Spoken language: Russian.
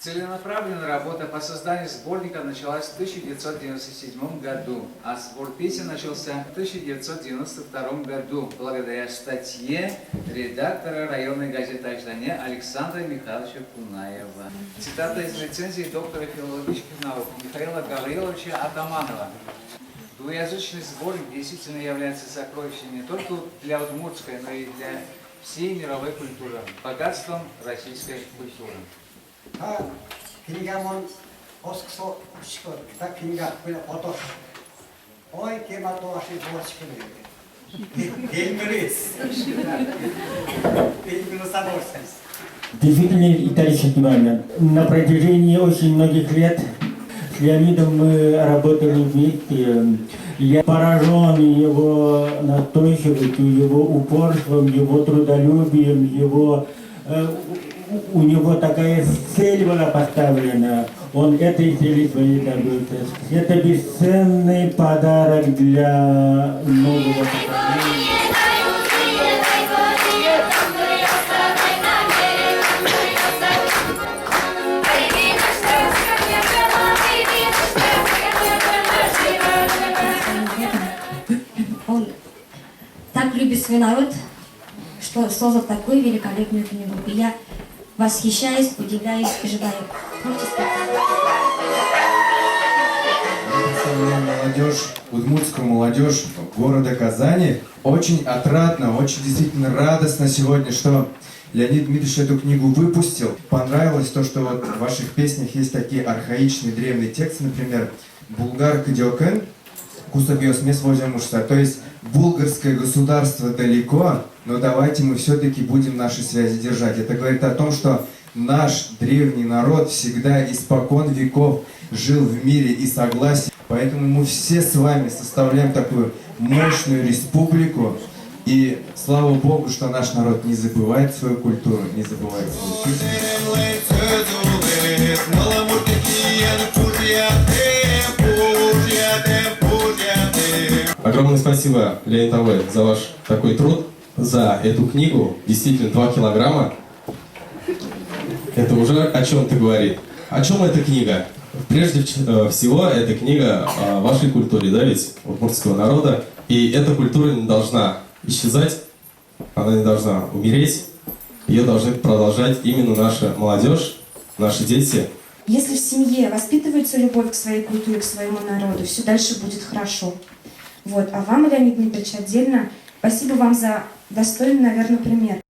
Целенаправленная работа по созданию сборника началась в 1997 году, а сбор песен начался в 1992 году благодаря статье редактора районной газеты «Аждане» Александра Михайловича Кунаева. Цитата из рецензии доктора филологических наук Михаила Гавриловича Атаманова. Двуязычный сборник действительно является сокровищем не только для удмуртской, но и для всей мировой культуры, богатством российской культуры. Книгамон осксо школ, так книга была фото. Ой, кемато ваши бочки. Действительно исторический момент. На протяжении очень многих лет с Леонидом мы работали вместе. Я поражен его настойчивостью, его упорством, его трудолюбием, у него такая цель была поставлена, он этой цели своей добился. Это бесценный подарок для нового поколения. Он так любит свой народ, что создал такую великолепную книгу. И я восхищаюсь, удивляюсь и желаю творчества. Молодежь, удмуртскую молодежь города Казани очень отрадно, очень действительно радостно сегодня, что Леонид Дмитриевич эту книгу выпустил. Понравилось то, что вот в ваших песнях есть такие архаичные древние тексты, например, «Булгар кадёкен», «Кусабьёс мес возьмушься», то есть «Булгарское государство далеко, но давайте мы все-таки будем наши связи держать». Это говорит о том, что наш древний народ всегда испокон веков жил в мире и согласии. Поэтому мы все с вами составляем такую мощную республику. И слава Богу, что наш народ не забывает свою культуру, не забывает свою песню. Огромное спасибо, Леонид Ав, за ваш такой труд, за эту книгу. Действительно, 2 килограмма. Это уже о чем-то говорит. О чем эта книга? Прежде всего, это книга о вашей культуре, да, ведь, удмуртского народа. И эта культура не должна исчезать, она не должна умереть. Ее должны продолжать именно наша молодежь, наши дети. Если в семье воспитывается любовь к своей культуре, к своему народу, все дальше будет хорошо. Вот. А вам, Леонид Дмитриевич, отдельно спасибо вам за достойный, наверное, пример.